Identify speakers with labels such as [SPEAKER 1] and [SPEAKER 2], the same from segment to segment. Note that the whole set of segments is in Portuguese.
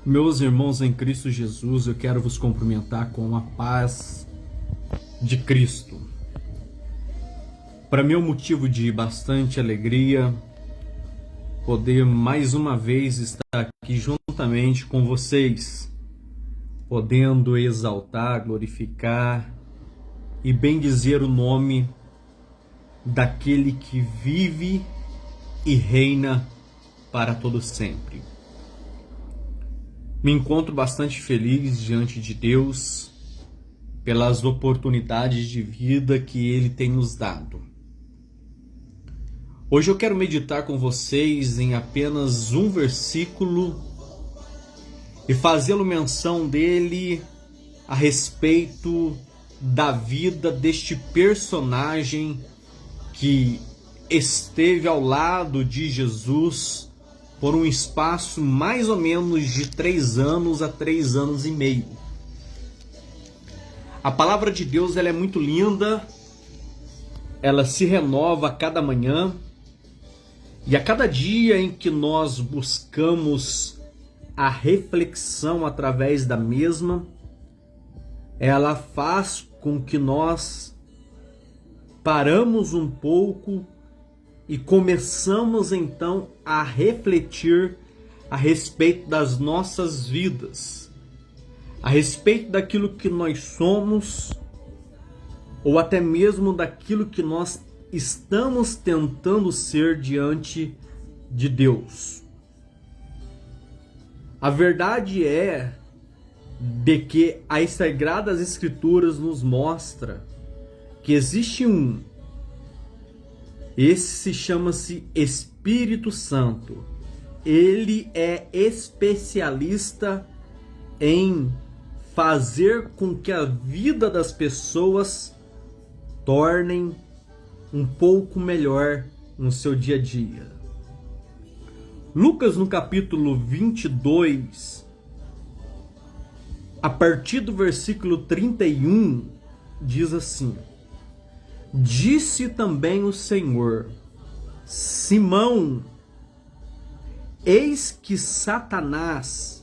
[SPEAKER 1] Meus irmãos em Cristo Jesus, eu quero vos cumprimentar com a paz de Cristo. Para mim é um motivo de bastante alegria poder mais uma vez estar aqui juntamente com vocês, podendo exaltar, glorificar e bendizer o nome daquele que vive e reina para todo sempre. Me encontro bastante feliz diante de Deus pelas oportunidades de vida que Ele tem nos dado. Hoje eu quero meditar com vocês em apenas um versículo e fazê-lo menção dele a respeito da vida deste personagem que esteve ao lado de Jesus por um espaço mais ou menos de 3 anos a 3 anos e meio. A palavra de Deus ela é muito linda, ela se renova a cada manhã, e a cada dia em que nós buscamos a reflexão através da mesma, ela faz com que nós paramos um pouco e começamos então a refletir a respeito das nossas vidas, a respeito daquilo que nós somos, ou até mesmo daquilo que nós estamos tentando ser diante de Deus. A verdade é de que as Sagradas Escrituras nos mostra que existe esse chama-se Espírito Santo. Ele é especialista em fazer com que a vida das pessoas tornem um pouco melhor no seu dia a dia. Lucas, no capítulo 22, a partir do versículo 31, diz assim: Disse também o Senhor: Simão, eis que Satanás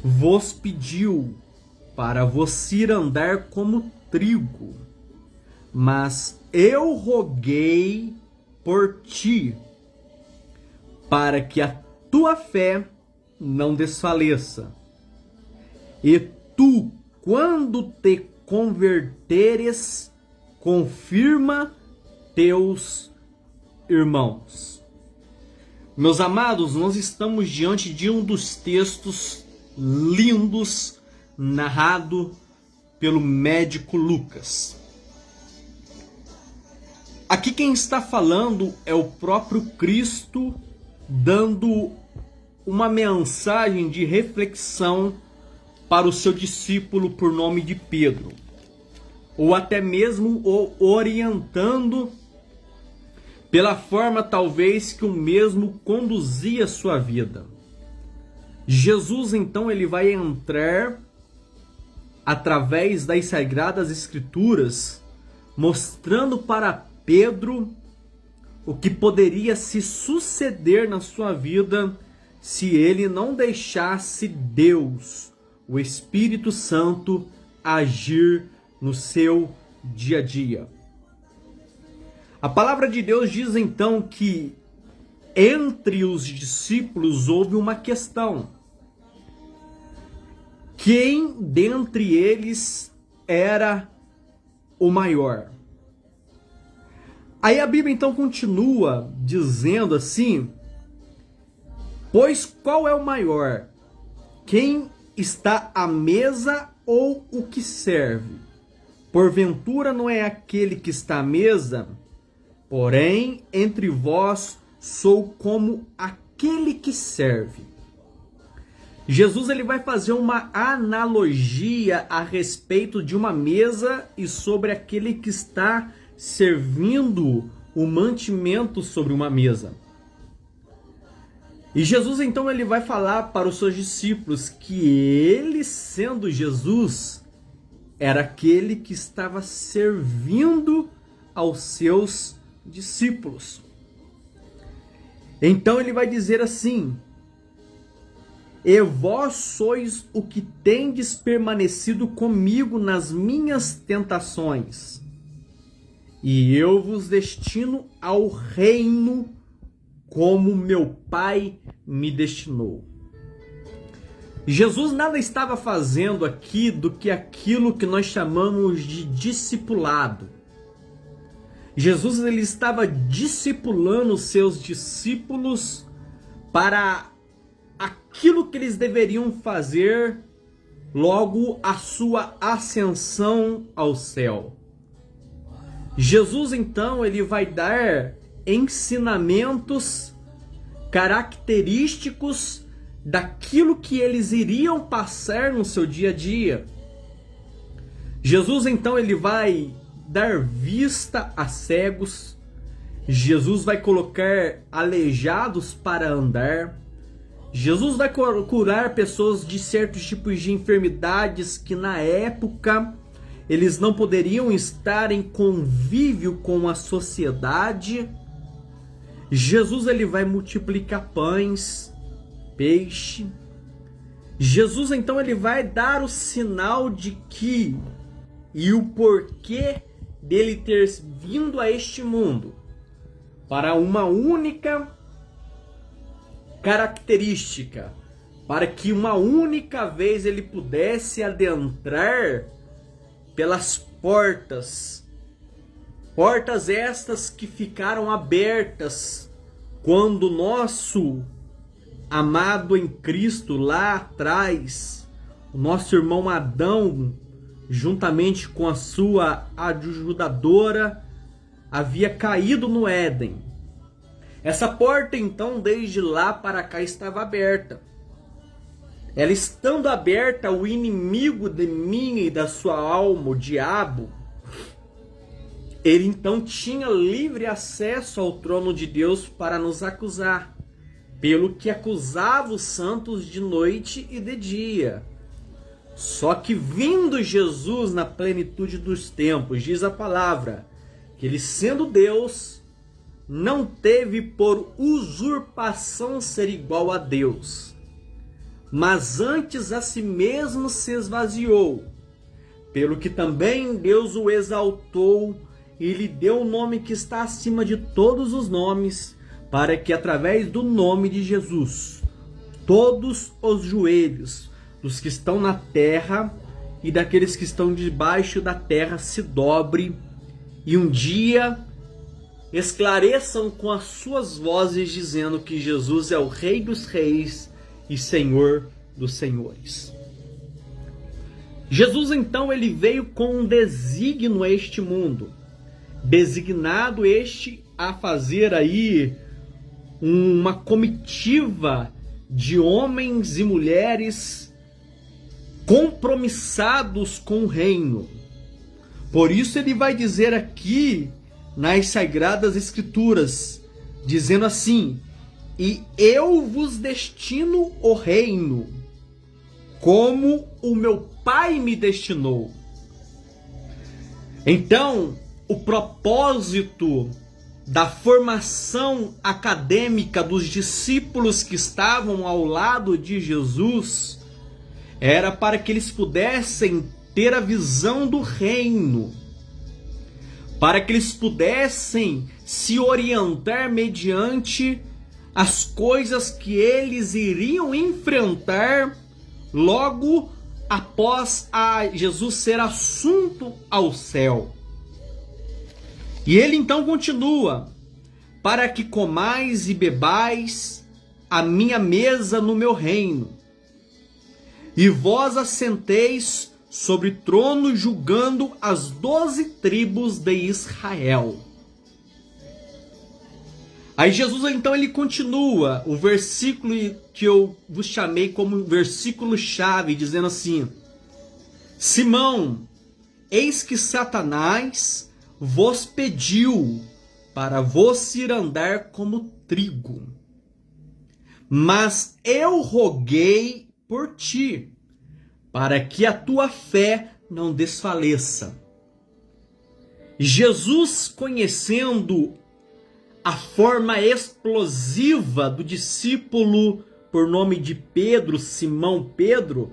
[SPEAKER 1] vos pediu para vos ir andar como trigo, mas eu roguei por ti, para que a tua fé não desfaleça. E tu, quando te converteres, confirma teus irmãos. Meus amados, nós estamos diante de um dos textos lindos narrado pelo médico Lucas. Aqui quem está falando é o próprio Cristo, dando uma mensagem de reflexão para o seu discípulo por nome de Pedro, ou até mesmo o orientando pela forma talvez que o mesmo conduzia a sua vida. Jesus então ele vai entrar através das Sagradas Escrituras, mostrando para Pedro o que poderia se suceder na sua vida se ele não deixasse Deus, o Espírito Santo, agir no seu dia a dia. A palavra de Deus diz então que entre os discípulos houve uma questão: quem dentre eles era o maior? Aí a Bíblia então continua dizendo assim: pois qual é o maior? Quem está à mesa ou o que serve? Porventura não é aquele que está à mesa? Porém, entre vós sou como aquele que serve. Jesus ele vai fazer uma analogia a respeito de uma mesa e sobre aquele que está servindo o mantimento sobre uma mesa. E Jesus então ele vai falar para os seus discípulos que ele, sendo Jesus, era aquele que estava servindo aos seus discípulos. Então ele vai dizer assim: e vós sois o que tendes permanecido comigo nas minhas tentações, e eu vos destino ao reino como meu Pai me destinou. Jesus nada estava fazendo aqui do que aquilo que nós chamamos de discipulado. Jesus ele estava discipulando os seus discípulos para aquilo que eles deveriam fazer logo a sua ascensão ao céu. Jesus então ele vai dar ensinamentos característicos daquilo que eles iriam passar no seu dia a dia. Jesus então ele vai dar vista a cegos, Jesus vai colocar aleijados para andar, Jesus vai curar pessoas de certos tipos de enfermidades que na época eles não poderiam estar em convívio com a sociedade. Jesus ele vai multiplicar pães, peixe. Jesus então ele vai dar o sinal de que e o porquê dele ter vindo a este mundo para uma única característica, para que uma única vez ele pudesse adentrar pelas portas estas que ficaram abertas quando nosso amado em Cristo lá atrás, o nosso irmão Adão, juntamente com a sua ajudadora, havia caído no Éden. Essa porta então desde lá para cá estava aberta. Ela estando aberta, o inimigo de mim e da sua alma, o diabo, ele então tinha livre acesso ao trono de Deus para nos acusar, pelo que acusava os santos de noite e de dia. Só que vindo Jesus na plenitude dos tempos, diz a palavra, que ele sendo Deus, não teve por usurpação ser igual a Deus, mas antes a si mesmo se esvaziou, pelo que também Deus o exaltou e lhe deu o nome que está acima de todos os nomes, para que através do nome de Jesus, todos os joelhos dos que estão na terra e daqueles que estão debaixo da terra se dobre, e um dia esclareçam com as suas vozes dizendo que Jesus é o Rei dos Reis e Senhor dos Senhores. Jesus então ele veio com um desígnio a este mundo, designado este a fazer aí uma comitiva de homens e mulheres compromissados com o reino. Por isso ele vai dizer aqui nas Sagradas Escrituras, dizendo assim: e eu vos destino o reino, como o meu Pai me destinou. Então, o propósito da formação acadêmica dos discípulos que estavam ao lado de Jesus era para que eles pudessem ter a visão do reino, para que eles pudessem se orientar mediante as coisas que eles iriam enfrentar logo após Jesus ser assunto ao céu. E ele então continua: para que comais e bebais a minha mesa no meu reino, e vós assenteis sobre trono julgando as 12 tribos de Israel. Aí Jesus então ele continua o versículo que eu vos chamei como versículo chave, dizendo assim: Simão, eis que Satanás vos pediu para vos ir andar como trigo, mas eu roguei por ti, para que a tua fé não desfaleça. Jesus, conhecendo a forma explosiva do discípulo por nome de Pedro, Simão Pedro,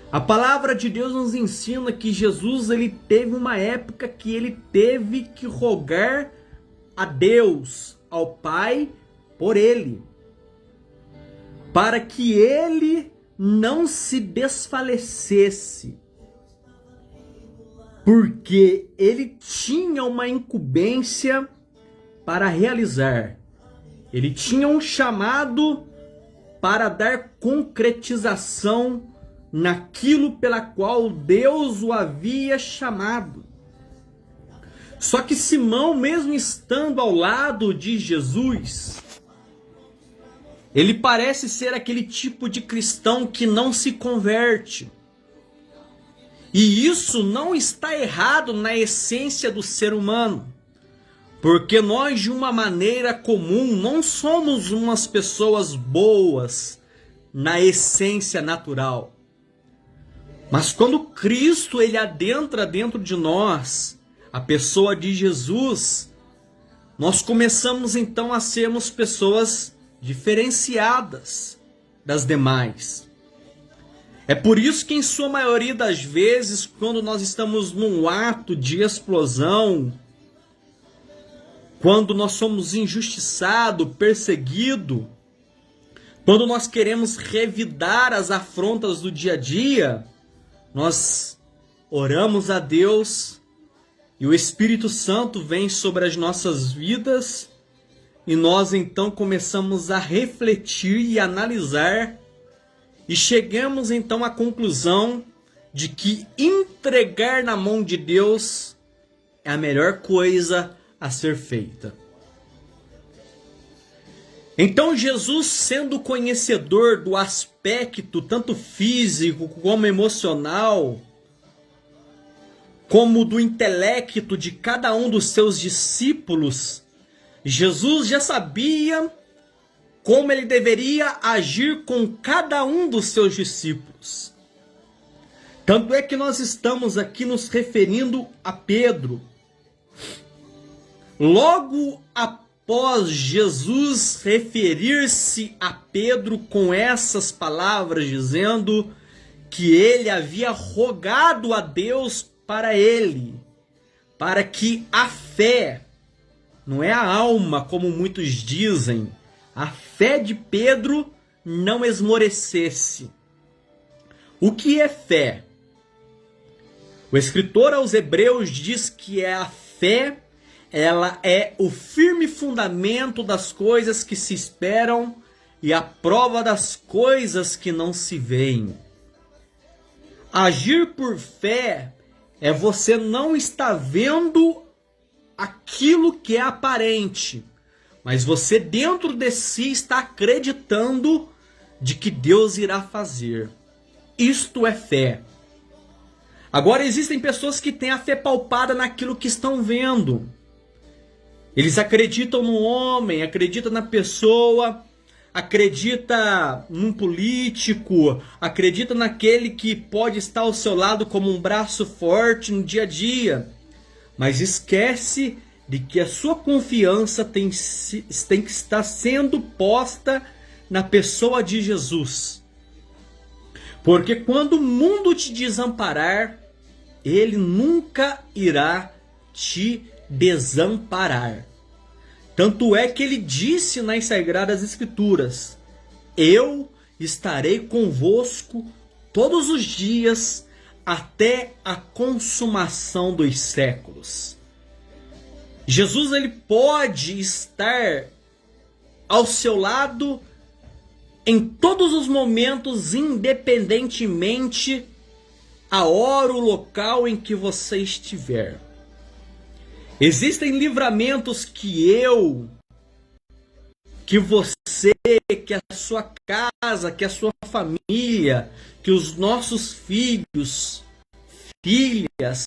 [SPEAKER 1] a palavra de Deus nos ensina que Jesus ele teve uma época que ele teve que rogar a Deus, ao Pai, por ele, para que ele não se desfalecesse, porque ele tinha uma incumbência para realizar. Ele tinha um chamado para dar concretização naquilo pela qual Deus o havia chamado. Só que Simão, mesmo estando ao lado de Jesus, ele parece ser aquele tipo de cristão que não se converte. E isso não está errado na essência do ser humano. Porque nós, de uma maneira comum, não somos umas pessoas boas na essência natural. Mas quando Cristo ele adentra dentro de nós, a pessoa de Jesus, nós começamos então a sermos pessoas diferenciadas das demais. É por isso que em sua maioria das vezes, quando nós estamos num ato de explosão, quando nós somos injustiçados, perseguidos, quando nós queremos revidar as afrontas do dia a dia, nós oramos a Deus e o Espírito Santo vem sobre as nossas vidas e nós então começamos a refletir e analisar e chegamos então à conclusão de que entregar na mão de Deus é a melhor coisa a ser feita. Então Jesus, sendo conhecedor do aspecto tanto físico como emocional, como do intelecto de cada um dos seus discípulos, Jesus já sabia como ele deveria agir com cada um dos seus discípulos. Tanto é que nós estamos aqui nos referindo a Pedro. Logo após Jesus referir-se a Pedro com essas palavras, dizendo que ele havia rogado a Deus para ele, para que a fé, não é a alma como muitos dizem, a fé de Pedro não esmorecesse. O que é fé? O escritor aos Hebreus diz que a fé, ela é o firme fundamento das coisas que se esperam e a prova das coisas que não se veem. Agir por fé é você não estar vendo aquilo que é aparente, mas você dentro de si está acreditando de que Deus irá fazer. Isto é fé. Agora existem pessoas que têm a fé palpada naquilo que estão vendo. Eles acreditam no homem, acreditam na pessoa, acreditam num político, acreditam naquele que pode estar ao seu lado como um braço forte no dia a dia. Mas esquece de que a sua confiança tem que estar sendo posta na pessoa de Jesus. Porque quando o mundo te desamparar, ele nunca irá te desamparar. Tanto é que ele disse nas Sagradas Escrituras: eu estarei convosco todos os dias até a consumação dos séculos. Jesus ele pode estar ao seu lado em todos os momentos, independentemente a hora, o local em que você estiver. Existem livramentos que você, que a sua casa, que a sua família, que os nossos filhos, filhas,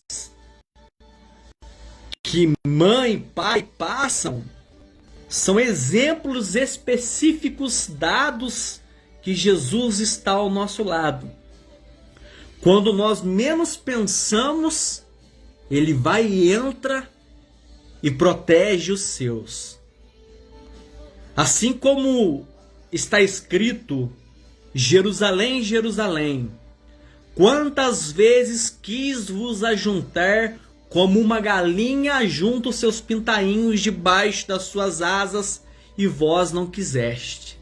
[SPEAKER 1] que mãe e pai passam, são exemplos específicos dados que Jesus está ao nosso lado. Quando nós menos pensamos, ele vai e entra e protege os seus. Assim como está escrito: Jerusalém, Jerusalém, quantas vezes quis vos ajuntar como uma galinha junta os seus pintainhos debaixo das suas asas, e vós não quiseste.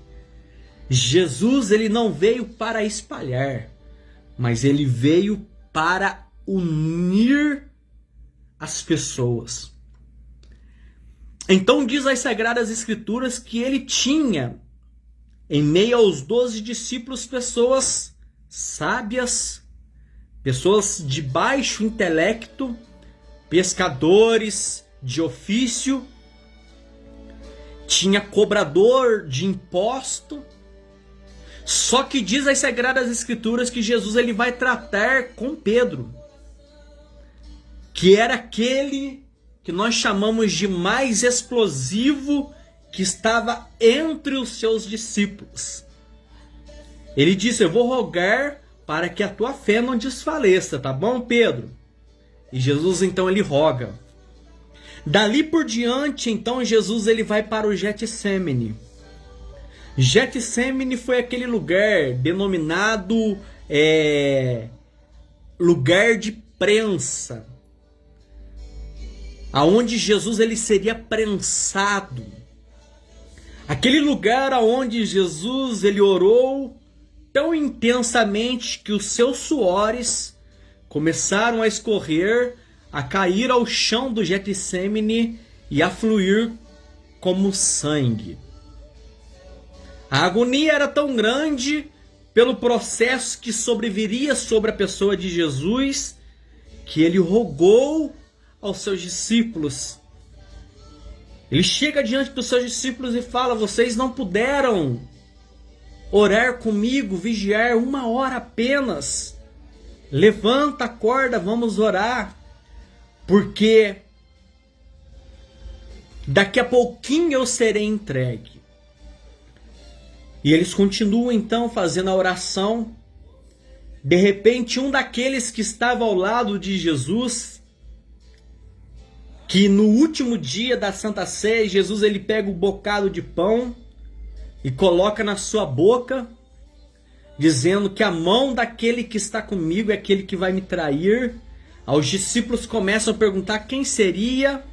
[SPEAKER 1] Jesus, ele não veio para espalhar, mas ele veio para unir as pessoas. Então diz as Sagradas Escrituras que ele tinha, em meio aos 12 discípulos, pessoas sábias, pessoas de baixo intelecto, pescadores de ofício, tinha cobrador de imposto. Só que diz as Sagradas Escrituras que Jesus ele vai tratar com Pedro, que era aquele que nós chamamos de mais explosivo que estava entre os seus discípulos. Ele disse: eu vou rogar para que a tua fé não desfaleça, tá bom, Pedro? E Jesus então ele roga. Dali por diante, então, Jesus ele vai para o Getsêmani. Getsêmani foi aquele lugar denominado lugar de prensa, aonde Jesus ele seria prensado. Aquele lugar aonde Jesus ele orou tão intensamente que os seus suores começaram a escorrer, a cair ao chão do Getsêmani e a fluir como sangue. A agonia era tão grande pelo processo que sobreviria sobre a pessoa de Jesus, que ele rogou aos seus discípulos. Ele chega diante dos seus discípulos e fala: vocês não puderam orar comigo, vigiar 1 hora apenas. Levanta, acorda, vamos orar. Porque daqui a pouquinho eu serei entregue. E eles continuam então fazendo a oração. De repente, um daqueles que estava ao lado de Jesus, que no último dia da Santa Ceia, Jesus ele pega o bocado de pão e coloca na sua boca, dizendo que a mão daquele que está comigo é aquele que vai me trair. Os discípulos começam a perguntar quem seria,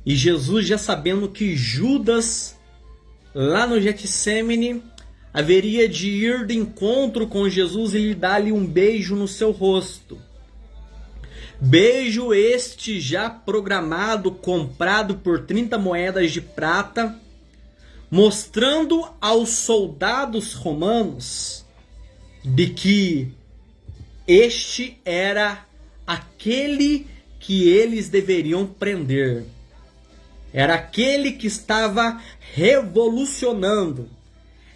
[SPEAKER 1] e Jesus, já sabendo que Judas, lá no Getsêmani, haveria de ir de encontro com Jesus e lhe dar-lhe um beijo no seu rosto. Beijo este já programado, comprado por 30 moedas de prata, mostrando aos soldados romanos de que este era aquele que eles deveriam prender. Era aquele que estava revolucionando.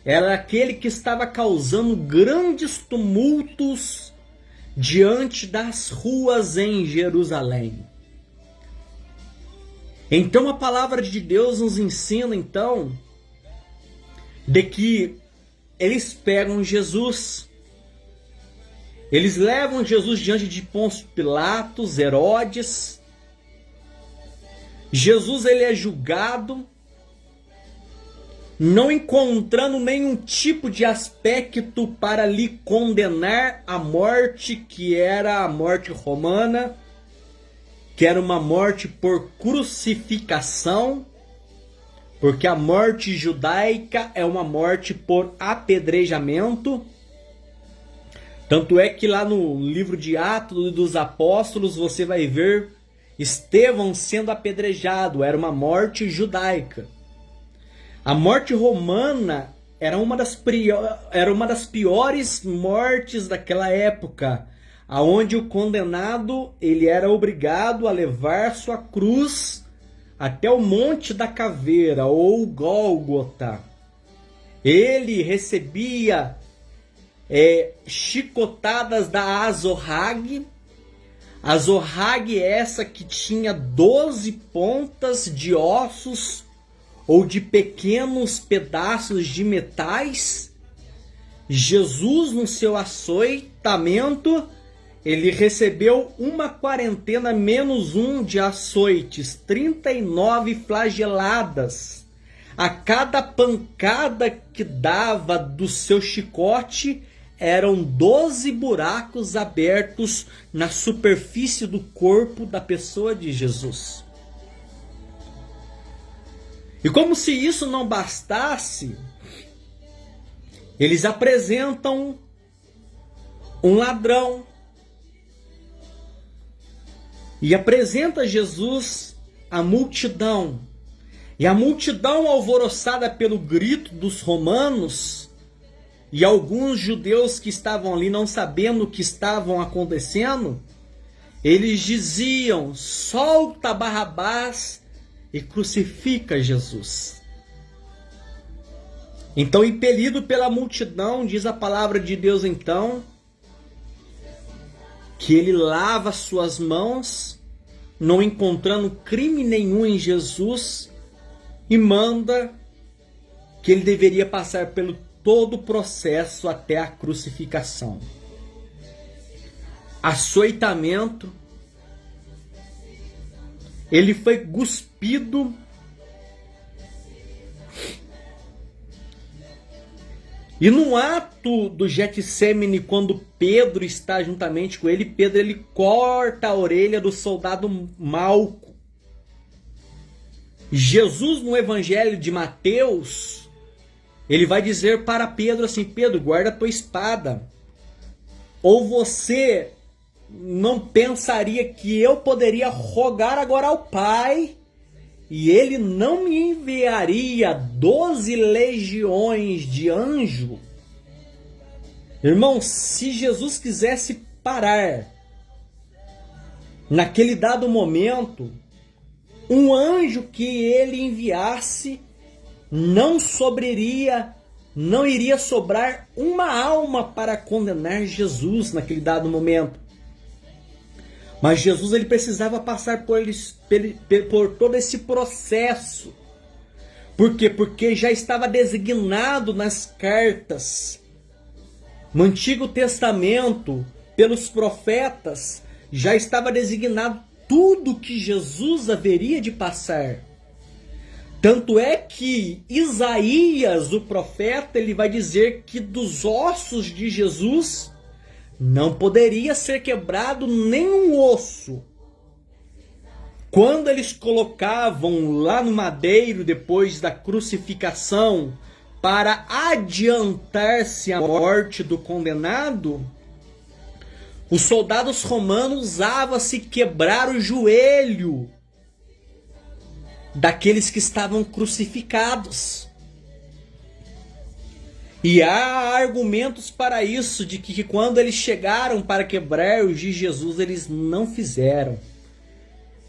[SPEAKER 1] Era aquele que estava causando grandes tumultos diante das ruas em Jerusalém. Então a palavra de Deus nos ensina então de que eles pegam Jesus, eles levam Jesus diante de Pôncio Pilatos, Herodes. Jesus ele é julgado, não encontrando nenhum tipo de aspecto para lhe condenar à morte, que era a morte romana, que era uma morte por crucificação, porque a morte judaica é uma morte por apedrejamento. Tanto é que lá no livro de Atos dos Apóstolos você vai ver Estevão sendo apedrejado, era uma morte judaica. A morte romana era uma das piores mortes daquela época, aonde o condenado ele era obrigado a levar sua cruz até o Monte da Caveira, ou Gólgota. Ele recebia chicotadas da azorrague. A azorrague é essa que tinha 12 pontas de ossos ou de pequenos pedaços de metais. Jesus, no seu açoitamento, ele recebeu 1/40 menos 1 de açoites, 39 flageladas, A cada pancada que dava do seu chicote, eram 12 buracos abertos na superfície do corpo da pessoa de Jesus. E como se isso não bastasse, eles apresentam um ladrão e apresenta Jesus à multidão. E a multidão, alvoroçada pelo grito dos romanos, e alguns judeus que estavam ali não sabendo o que estavam acontecendo, eles diziam: solta Barrabás e crucifica Jesus. Então, impelido pela multidão, diz a palavra de Deus então, que ele lava suas mãos, não encontrando crime nenhum em Jesus, e manda que ele deveria passar pelo todo o processo até a crucificação. Açoitamento, ele foi cuspido, e no ato do Getsêmani, quando Pedro está juntamente com ele, Pedro ele corta a orelha do soldado Malco. Jesus, no Evangelho de Mateus, ele vai dizer para Pedro assim: Pedro, guarda a tua espada. Ou você não pensaria que eu poderia rogar agora ao Pai e ele não me enviaria 12 legiões de anjo? Irmão, se Jesus quisesse parar naquele dado momento, um anjo que ele enviasse não iria sobrar uma alma para condenar Jesus naquele dado momento. Mas Jesus ele precisava passar por todo esse processo. Por quê? Porque já estava designado nas cartas, no Antigo Testamento, pelos profetas, já estava designado tudo que Jesus haveria de passar. Tanto é que Isaías, o profeta, ele vai dizer que dos ossos de Jesus não poderia ser quebrado nenhum osso. Quando eles colocavam lá no madeiro, depois da crucificação, para adiantar-se a morte do condenado, os soldados romanos usavam-se quebrar o joelho daqueles que estavam crucificados. E há argumentos para isso, de que quando eles chegaram para quebrar os de Jesus, eles não fizeram.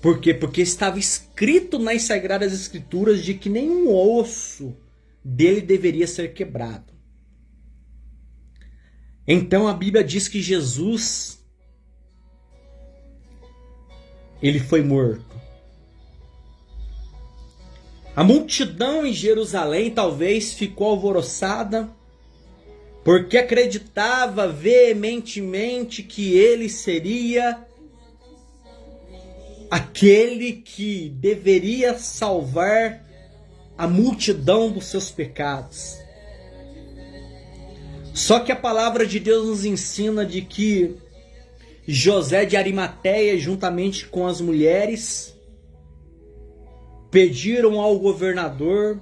[SPEAKER 1] Por quê? Porque estava escrito nas Sagradas Escrituras de que nenhum osso dele deveria ser quebrado. Então a Bíblia diz que Jesus, ele foi morto. A multidão em Jerusalém talvez ficou alvoroçada, porque acreditava veementemente que ele seria aquele que deveria salvar a multidão dos seus pecados. Só que a palavra de Deus nos ensina de que José de Arimateia, juntamente com as mulheres, pediram ao governador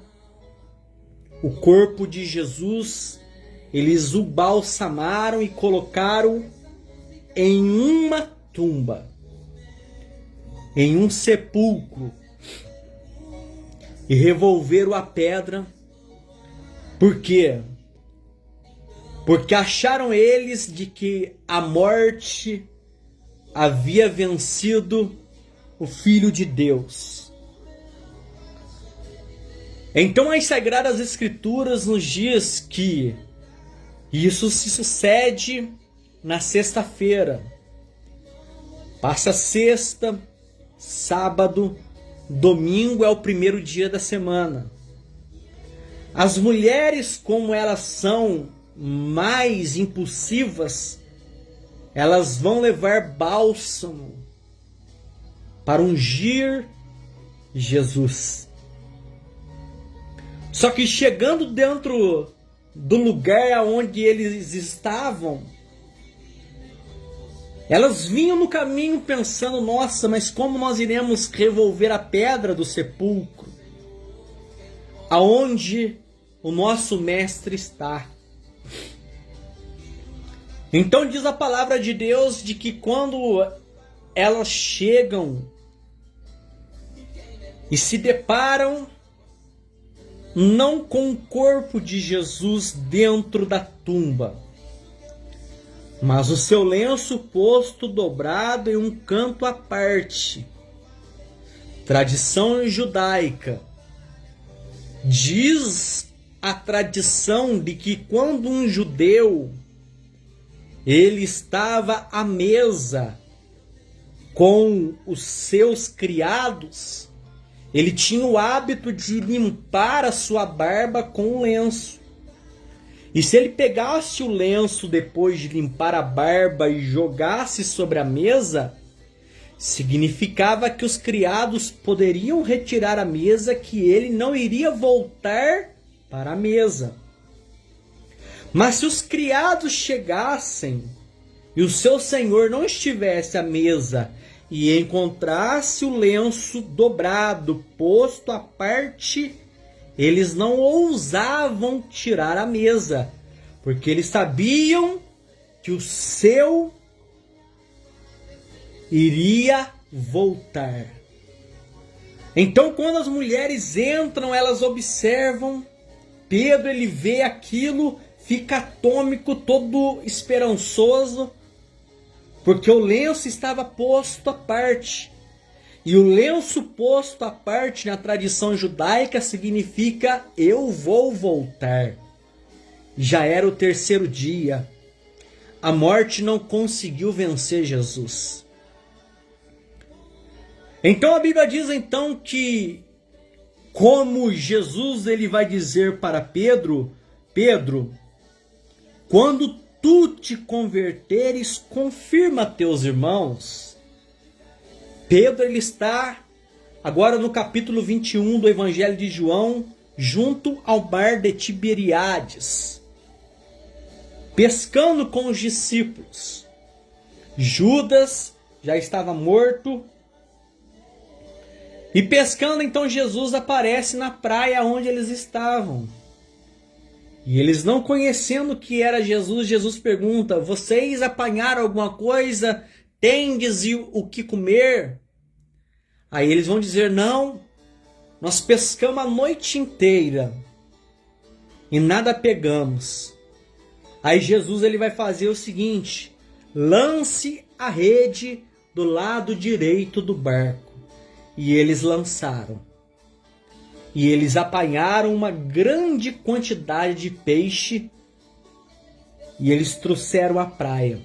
[SPEAKER 1] o corpo de Jesus. Eles o balsamaram e colocaram em uma tumba, em um sepulcro, e revolveram a pedra. Por quê? Porque acharam eles de que a morte havia vencido o Filho de Deus. Então as Sagradas Escrituras nos diz que isso se sucede na sexta-feira. Passa sexta, sábado, domingo é o primeiro dia da semana. As mulheres, como elas são mais impulsivas, elas vão levar bálsamo para ungir Jesus. Só que chegando dentro do lugar onde eles estavam, elas vinham no caminho pensando, nossa, mas como nós iremos revolver a pedra do sepulcro, aonde o nosso mestre está? Então diz a palavra de Deus de que quando elas chegam e se deparam não com o corpo de Jesus dentro da tumba, mas o seu lenço posto dobrado em um canto à parte. Tradição judaica. Diz a tradição de que quando um judeu ele estava à mesa com os seus criados, ele tinha o hábito de limpar a sua barba com um lenço. E se ele pegasse o lenço depois de limpar a barba e jogasse sobre a mesa, significava que os criados poderiam retirar a mesa, que ele não iria voltar para a mesa. Mas se os criados chegassem e o seu senhor não estivesse à mesa e encontrasse o lenço dobrado, posto à parte, eles não ousavam tirar a mesa, porque eles sabiam que o seu iria voltar. Então, quando as mulheres entram, elas observam, Pedro ele vê aquilo, fica atônico, todo esperançoso, porque o lenço estava posto à parte. E o lenço posto à parte na tradição judaica significa eu vou voltar. Já era o terceiro dia. A morte não conseguiu vencer Jesus. Então a Bíblia diz então que como Jesus ele vai dizer para Pedro, Pedro, quando tu te converteres, confirma teus irmãos. Pedro ele está agora no capítulo 21 do Evangelho de João, junto ao mar de Tiberíades, pescando com os discípulos. Judas já estava morto. E pescando, então Jesus aparece na praia onde eles estavam. E eles não conhecendo que era Jesus, Jesus pergunta, vocês apanharam alguma coisa? Tendes o que comer? Aí eles vão dizer, não, nós pescamos a noite inteira e nada pegamos. Aí Jesus ele vai fazer o seguinte, lance a rede do lado direito do barco. E eles lançaram. E eles apanharam uma grande quantidade de peixe e eles trouxeram à praia.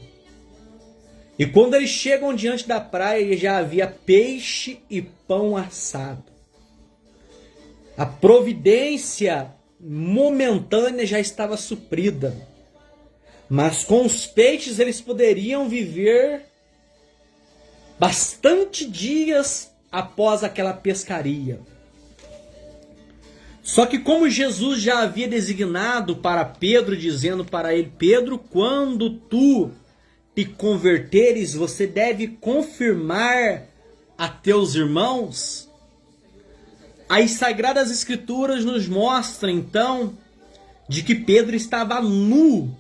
[SPEAKER 1] E quando eles chegam diante da praia, já havia peixe e pão assado. A providência momentânea já estava suprida. Mas com os peixes eles poderiam viver bastante dias após aquela pescaria. Só que como Jesus já havia designado para Pedro, dizendo para ele, Pedro, quando tu te converteres, você deve confirmar a teus irmãos. As Sagradas Escrituras nos mostram então de que Pedro estava nu.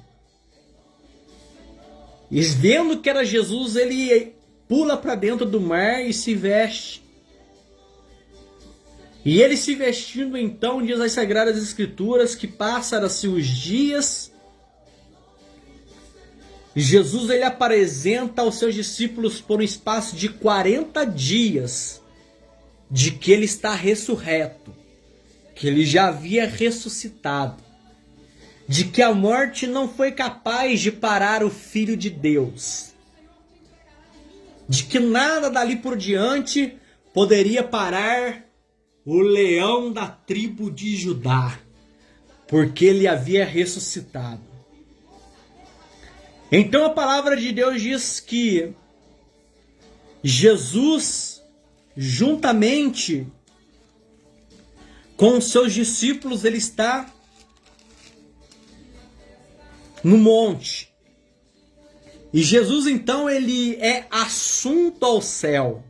[SPEAKER 1] E vendo que era Jesus, ele pula para dentro do mar e se veste. E ele se vestindo então, diz as Sagradas Escrituras, que passaram-se os dias. Jesus ele apresenta aos seus discípulos por um espaço de 40 dias de que ele está ressurreto, que ele já havia ressuscitado, de que a morte não foi capaz de parar o Filho de Deus, de que nada dali por diante poderia parar o leão da tribo de Judá, porque ele havia ressuscitado. Então a palavra de Deus diz que Jesus, juntamente com os seus discípulos, ele está no monte. E Jesus, então, ele é assunto ao céu.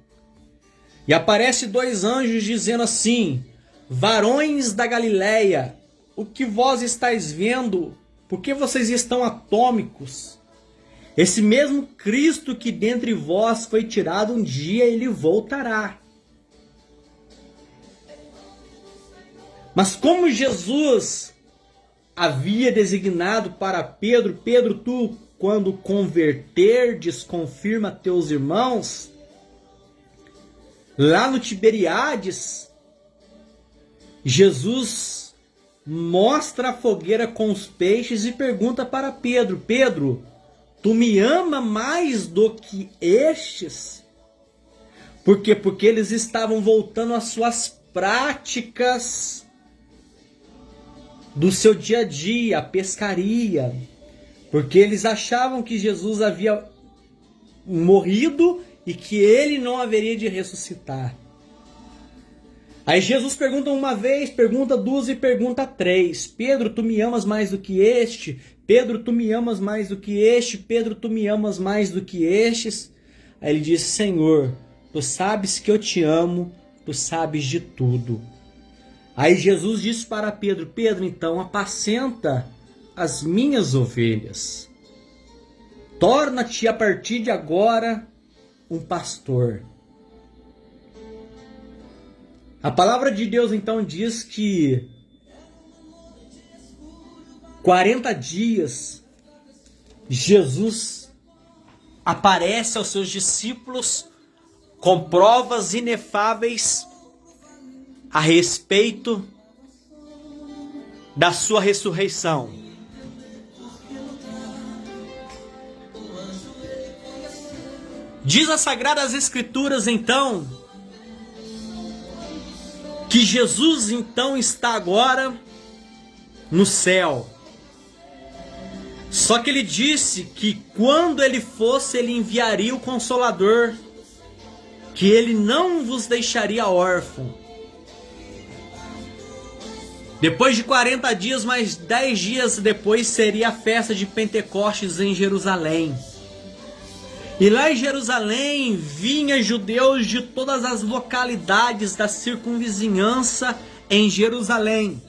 [SPEAKER 1] E aparece dois anjos dizendo assim: varões da Galileia, o que vós estáis vendo? Por que vocês estão atônicos? Esse mesmo Cristo que dentre vós foi tirado, um dia ele voltará. Mas como Jesus havia designado para Pedro: Pedro, tu, quando converterdes, confirma teus irmãos, lá no Tiberíades, Jesus mostra a fogueira com os peixes e pergunta para Pedro: Pedro, tu me ama mais do que estes? Por quê? Porque eles estavam voltando às suas práticas do seu dia a dia, a pescaria. Porque eles achavam que Jesus havia morrido e que ele não haveria de ressuscitar. Aí Jesus pergunta uma vez, pergunta duas e pergunta três: Pedro, tu me amas mais do que este? Pedro, tu me amas mais do que este? Pedro, tu me amas mais do que estes? Aí ele disse: Senhor, tu sabes que eu te amo, tu sabes de tudo. Aí Jesus disse para Pedro: Pedro, então apacenta as minhas ovelhas. Torna-te a partir de agora um pastor. A palavra de Deus então diz que 40 dias Jesus aparece aos seus discípulos com provas inefáveis a respeito da sua ressurreição. Diz as Sagradas Escrituras então que Jesus então está agora no céu. Só que ele disse que quando ele fosse, ele enviaria o Consolador, que ele não vos deixaria órfão. Depois de 40 dias, mais 10 dias depois, seria a festa de Pentecostes em Jerusalém. E lá em Jerusalém vinha judeus de todas as localidades da circunvizinhança em Jerusalém.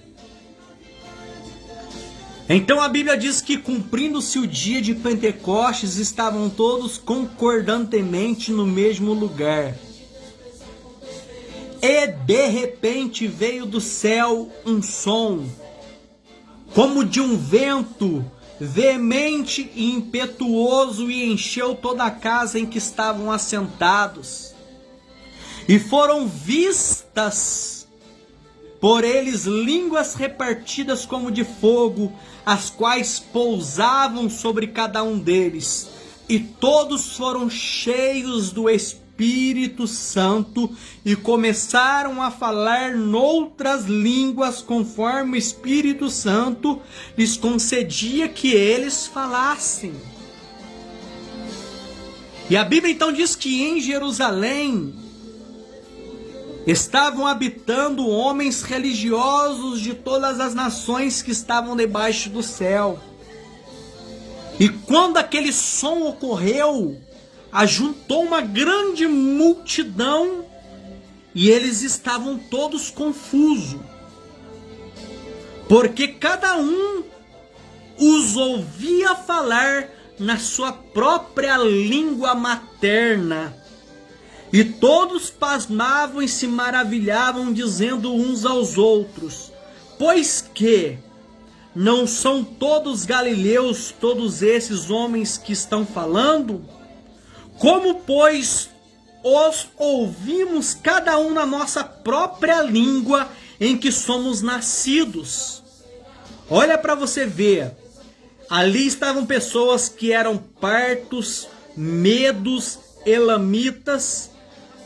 [SPEAKER 1] Então a Bíblia diz que, cumprindo-se o dia de Pentecostes, estavam todos concordantemente no mesmo lugar. E de repente veio do céu um som, como de um vento veemente e impetuoso, e encheu toda a casa em que estavam assentados. E foram vistas por eles línguas repartidas como de fogo, as quais pousavam sobre cada um deles. E todos foram cheios do Espírito Santo e começaram a falar noutras línguas, conforme o Espírito Santo lhes concedia que eles falassem. E a Bíblia então diz que em Jerusalém estavam habitando homens religiosos de todas as nações que estavam debaixo do céu. E quando aquele som ocorreu, ajuntou uma grande multidão e eles estavam todos confusos, porque cada um os ouvia falar na sua própria língua materna. E todos pasmavam e se maravilhavam, dizendo uns aos outros: pois que não são todos galileus todos esses homens que estão falando? Como, pois, os ouvimos cada um na nossa própria língua em que somos nascidos? Olha para você ver, ali estavam pessoas que eram partos, medos, elamitas,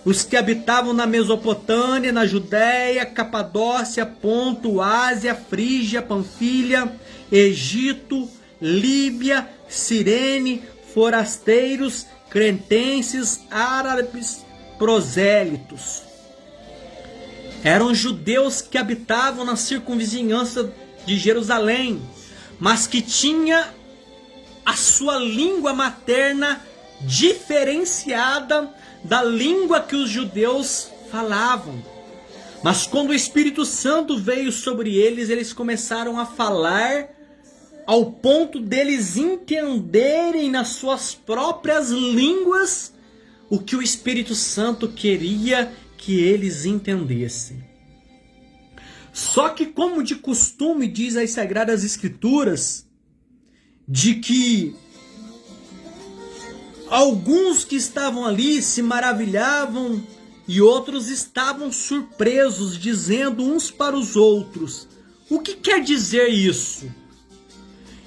[SPEAKER 1] os que habitavam na Mesopotâmia, na Judéia, Capadócia, Ponto, Ásia, Frígia, Panfilha, Egito, Líbia, Cirene, forasteiros, cretenses, árabes, prosélitos. Eram judeus que habitavam na circunvizinhança de Jerusalém, mas que tinha a sua língua materna diferenciada da língua que os judeus falavam. Mas quando o Espírito Santo veio sobre eles, eles começaram a falar ao ponto deles entenderem nas suas próprias línguas o que o Espírito Santo queria que eles entendessem. Só que, como de costume diz as Sagradas Escrituras, de que alguns que estavam ali se maravilhavam e outros estavam surpresos, dizendo uns para os outros: o que quer dizer isso?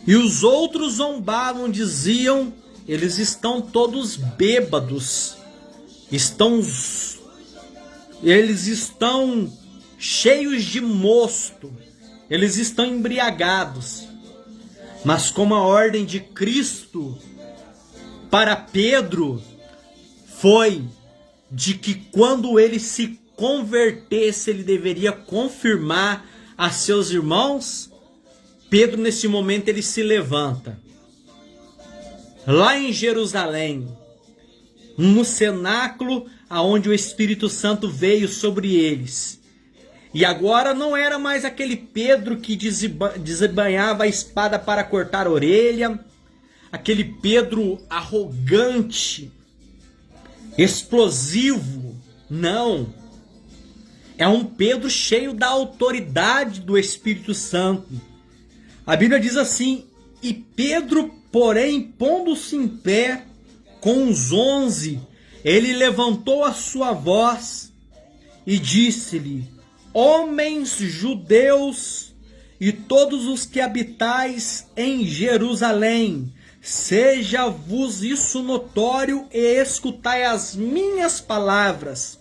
[SPEAKER 1] E os outros zombavam, diziam: eles estão todos bêbados, eles estão cheios de mosto, eles estão embriagados. Mas como a ordem de Cristo para Pedro foi de que quando ele se convertesse, ele deveria confirmar a seus irmãos, Pedro nesse momento ele se levanta. Lá em Jerusalém, no cenáculo aonde o Espírito Santo veio sobre eles. E agora não era mais aquele Pedro que desembanhava a espada para cortar a orelha, aquele Pedro arrogante, explosivo. Não. É um Pedro cheio da autoridade do Espírito Santo. A Bíblia diz assim: e Pedro, porém, pondo-se em pé com os 11, ele levantou a sua voz e disse-lhe: homens judeus e todos os que habitais em Jerusalém, seja-vos isso notório e escutai as minhas palavras.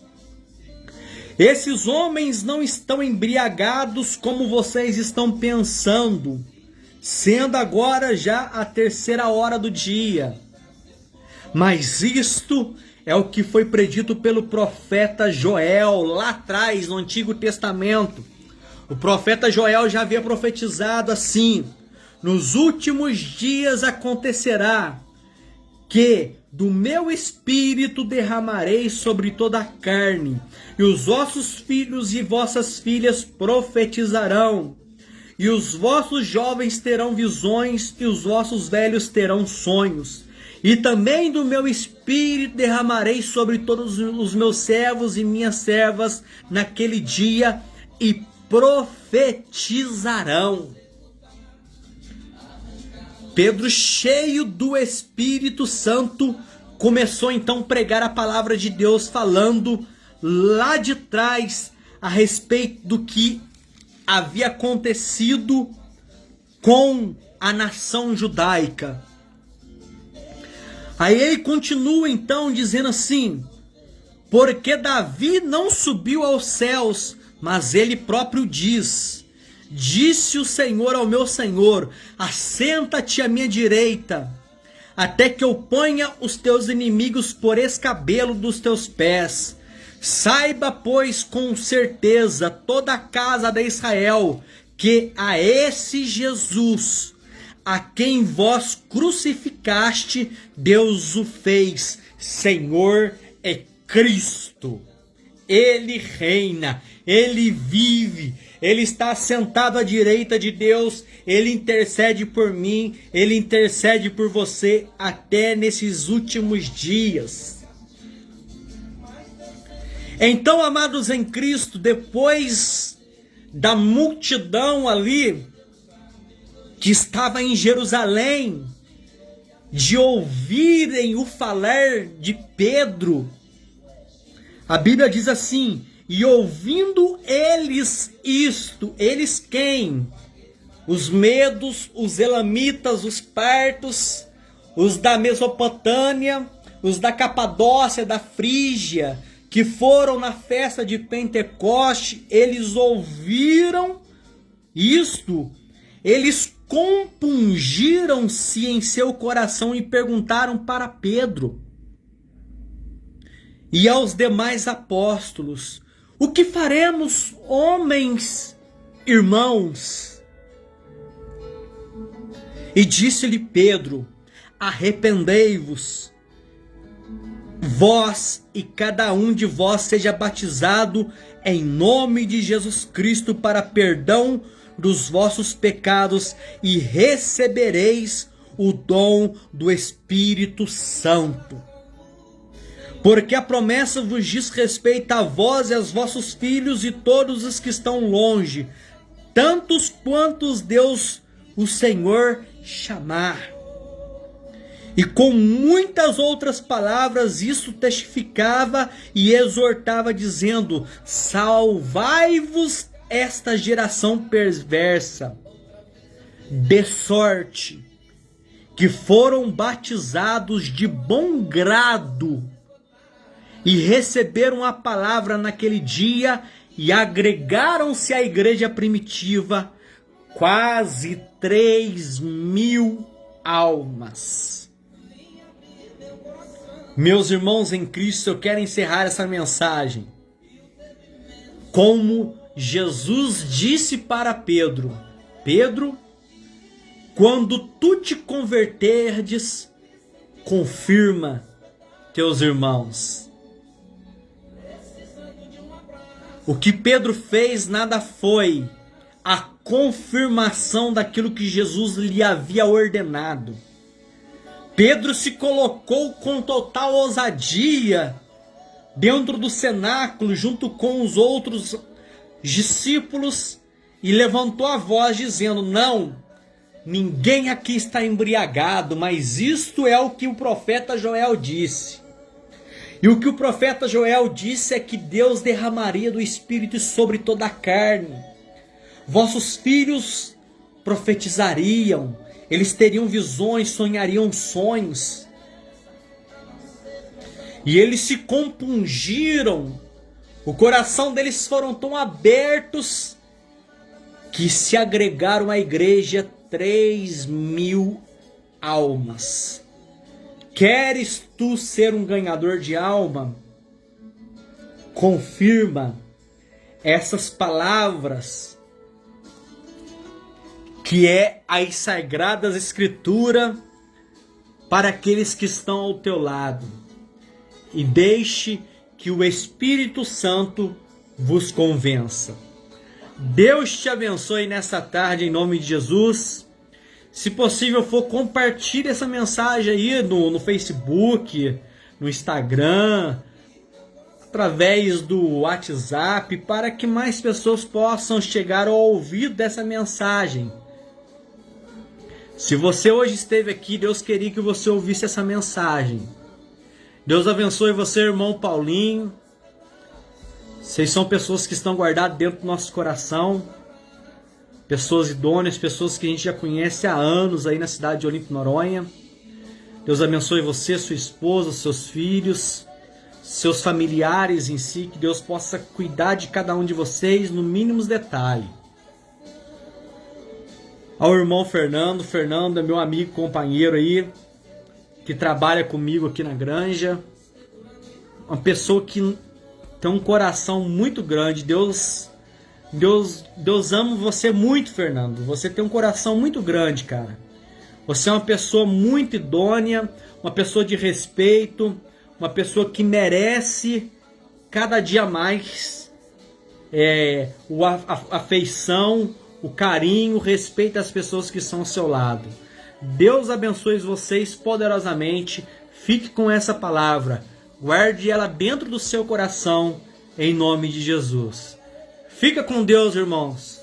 [SPEAKER 1] Esses homens não estão embriagados como vocês estão pensando, sendo agora já a 3ª hora do dia. Mas isto é o que foi predito pelo profeta Joel, lá atrás, no Antigo Testamento. O profeta Joel já havia profetizado assim: nos últimos dias acontecerá que do meu espírito derramarei sobre toda a carne, e os vossos filhos e vossas filhas profetizarão, e os vossos jovens terão visões, e os vossos velhos terão sonhos. E também do meu espírito derramarei sobre todos os meus servos e minhas servas naquele dia, e profetizarão. Pedro, cheio do Espírito Santo, começou então a pregar a palavra de Deus, falando lá de trás a respeito do que havia acontecido com a nação judaica. Aí ele continua então dizendo assim: porque Davi não subiu aos céus, mas ele próprio diz: disse o Senhor ao meu Senhor, assenta-te à minha direita, até que eu ponha os teus inimigos por escabelo dos teus pés. Saiba, pois, com certeza toda a casa de Israel, que a esse Jesus, a quem vós crucificaste, Deus o fez Senhor e Cristo. Ele reina, ele vive, ele está sentado à direita de Deus, ele intercede por mim, ele intercede por você até nesses últimos dias. Então, amados em Cristo, depois da multidão ali que estava em Jerusalém, de ouvirem o falar de Pedro, a Bíblia diz assim: e ouvindo eles isto, eles quem? Os medos, os elamitas, os partos, os da Mesopotâmia, os da Capadócia, da Frígia, que foram na festa de Pentecoste, eles ouviram isto, eles compungiram-se em seu coração e perguntaram para Pedro e aos demais apóstolos: O que faremos, homens, irmãos? E disse-lhe Pedro: arrependei-vos, vós e cada um de vós seja batizado em nome de Jesus Cristo para perdão dos vossos pecados e recebereis o dom do Espírito Santo. Porque a promessa vos diz respeito a vós e aos vossos filhos e todos os que estão longe, tantos quantos Deus, o Senhor, chamar. E com muitas outras palavras isso testificava e exortava, dizendo: salvai-vos esta geração perversa. De sorte que foram batizados de bom grado e receberam a palavra naquele dia e agregaram-se à igreja primitiva quase 3.000 almas. Meus irmãos em Cristo, eu quero encerrar essa mensagem como Jesus disse para Pedro: Pedro, quando tu te converterdes, confirma teus irmãos. O que Pedro fez nada foi a confirmação daquilo que Jesus lhe havia ordenado. Pedro se colocou com total ousadia dentro do cenáculo junto com os outros discípulos e levantou a voz dizendo: não, ninguém aqui está embriagado, mas isto é o que o profeta Joel disse. E o que o profeta Joel disse é que Deus derramaria do Espírito sobre toda a carne. Vossos filhos profetizariam, eles teriam visões, sonhariam sonhos. E eles se compungiram, o coração deles foram tão abertos que se agregaram à igreja 3.000 almas. Queres tu ser um ganhador de alma? Confirma essas palavras que é as Sagradas Escrituras para aqueles que estão ao teu lado. E deixe que o Espírito Santo vos convença. Deus te abençoe nessa tarde em nome de Jesus. Se possível for, compartilhe essa mensagem aí no Facebook, no Instagram, através do WhatsApp, para que mais pessoas possam chegar ao ouvido dessa mensagem. Se você hoje esteve aqui, Deus queria que você ouvisse essa mensagem. Deus abençoe você, irmão Paulinho. Vocês são pessoas que estão guardadas dentro do nosso coração. Pessoas idôneas, pessoas que a gente já conhece há anos aí na cidade de Olimpo, Noronha. Deus abençoe você, sua esposa, seus filhos, seus familiares em si. Que Deus possa cuidar de cada um de vocês no mínimo detalhe. Ao irmão Fernando. Fernando é meu amigo, companheiro aí, que trabalha comigo aqui na granja. Uma pessoa que tem um coração muito grande. Deus ama você muito, Fernando. Você tem um coração muito grande, cara. Você é uma pessoa muito idônea, uma pessoa de respeito, uma pessoa que merece cada dia mais a afeição, o carinho, o respeito às pessoas que são ao seu lado. Deus abençoe vocês poderosamente. Fique com essa palavra. Guarde ela dentro do seu coração, em nome de Jesus. Fica com Deus, irmãos.